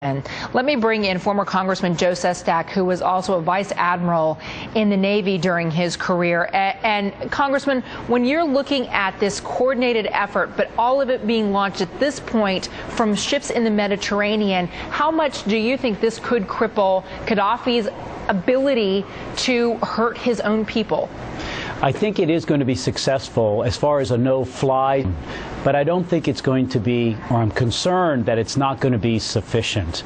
And let me bring in former Congressman Joe Sestak, who was also a vice admiral in the Navy during his career. And Congressman, when you're looking at this coordinated effort, but all of it being launched at this point from ships in the Mediterranean, how much do you think this could cripple Gaddafi's ability to hurt his own people? I think it is going to be successful as far as a no-fly, but I don't think it's going to be, or I'm concerned that it's not going to be sufficient.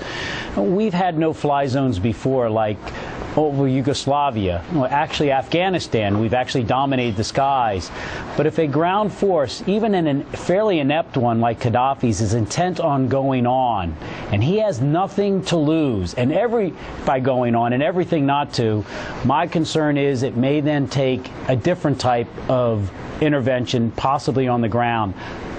We've had no-fly zones before, like over Yugoslavia, well, actually Afghanistan. We've actually dominated the skies. But if a ground force, even in a fairly inept one like Gaddafi's, is intent on going on, and he has nothing to lose, and by going on and everything not to, my concern is it may then take a different type of intervention, possibly on the ground.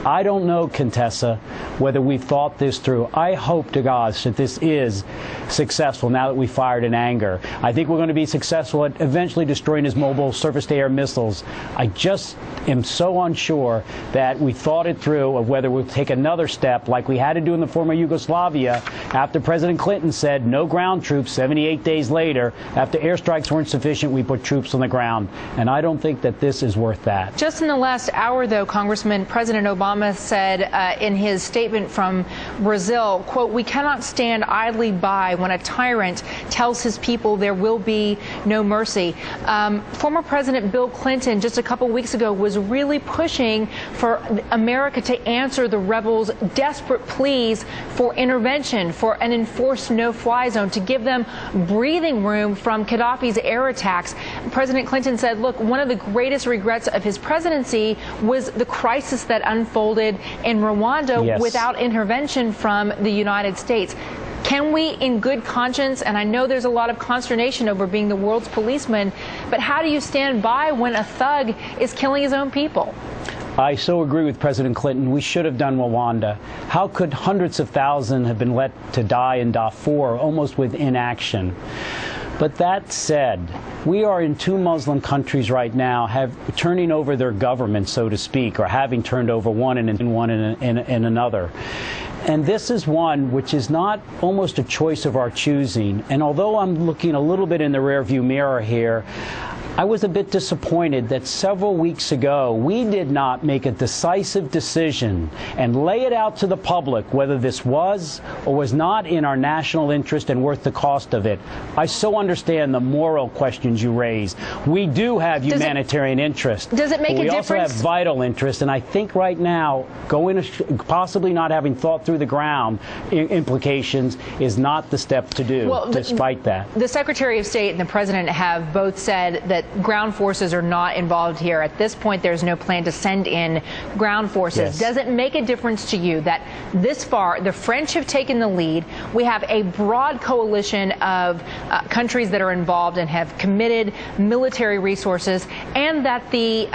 I don't know, Contessa, whether we've thought this through. I hope to gosh that this is successful now that we fired in anger. I think we're going to be successful at eventually destroying his mobile surface-to-air missiles. I just am so unsure that we thought it through of whether we'll take another step like we had to do in the former Yugoslavia after President Clinton said no ground troops 78 days later. After airstrikes weren't sufficient, we put troops on the ground. And I don't think that this is worth that. Just in the last hour, though, Congressman, President Obama said in his statement from Brazil, quote, "We cannot stand idly by when a tyrant tells his people there will be no mercy." Former President Bill Clinton just a couple weeks ago was really pushing for America to answer the rebels' desperate pleas for intervention, for an enforced no-fly zone, to give them breathing room from Gaddafi's air attacks. President Clinton said, look, one of the greatest regrets of his presidency was the crisis that unfolded in Rwanda Yes. without intervention from the United States. Can we, in good conscience, and I know there's a lot of consternation over being the world's policeman, but how do you stand by when a thug is killing his own people? I so agree with President Clinton. We should have done Rwanda. How could hundreds of thousands have been let to die in Darfur, almost with inaction? But that said, we are in two Muslim countries right now, turning over their government, so to speak, or having turned over one in another. And this is one which is not almost a choice of our choosing. And although I'm looking a little bit in the rearview mirror here, I was a bit disappointed that several weeks ago we did not make a decisive decision and lay it out to the public whether this was or was not in our national interest and worth the cost of it. I so understand the moral questions you raise. We do have humanitarian interest. Does it make a difference? We also have vital interest, and I think right now possibly not having thought through the ground implications is not the step to do, despite that. The Secretary of State and the President have both said that ground forces are not involved here. At this point, there's no plan to send in ground forces. Yes. Does it make a difference to you that this far the French have taken the lead? We have a broad coalition of countries that are involved and have committed military resources, and that the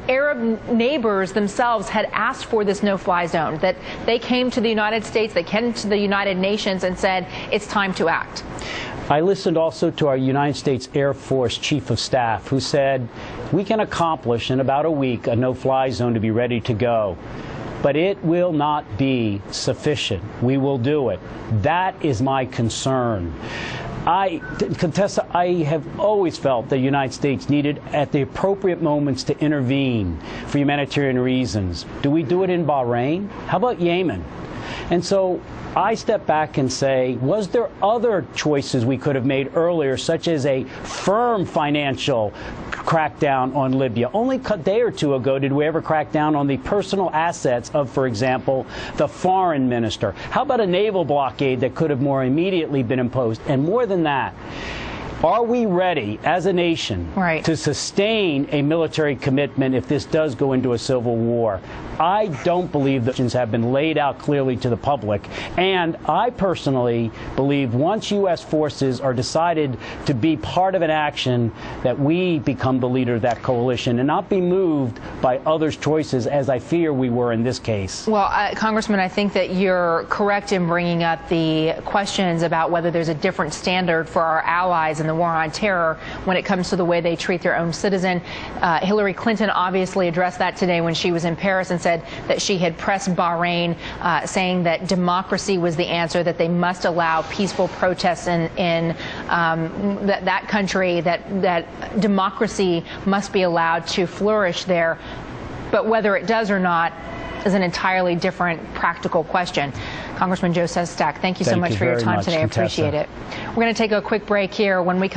Arab neighbors themselves had asked for this no-fly zone, that they came to the United States, they came to the United Nations and said it's time to act? I listened also to our United States Air Force Chief of Staff, who said we can accomplish in about a week a no-fly zone to be ready to go. But it will not be sufficient. We will do it. That is my concern. Contessa, I have always felt the United States needed, at the appropriate moments, to intervene for humanitarian reasons. Do we do it in Bahrain? How about Yemen? And so I step back and say, was there other choices we could have made earlier, such as a firm financial crackdown on Libya? Only a day or two ago did we ever crack down on the personal assets of, for example, the foreign minister. How about a naval blockade that could have more immediately been imposed? And more than that, are we ready as a nation to sustain a military commitment if this does go into a civil war? I don't believe the options have been laid out clearly to the public. And I personally believe once U.S. forces are decided to be part of an action, that we become the leader of that coalition and not be moved by others' choices, as I fear we were in this case. Well, Congressman, I think that you're correct in bringing up the questions about whether there's a different standard for our allies in in the war on terror when it comes to the way they treat their own citizen. Hillary Clinton obviously addressed that today when she was in Paris and said that she had pressed Bahrain, saying that democracy was the answer, that they must allow peaceful protests in that country, that democracy must be allowed to flourish there. But whether it does or not is an entirely different practical question. Congressman Joe Sestak, thank you so much for your time today. I appreciate it. We're going to take a quick break here. When we come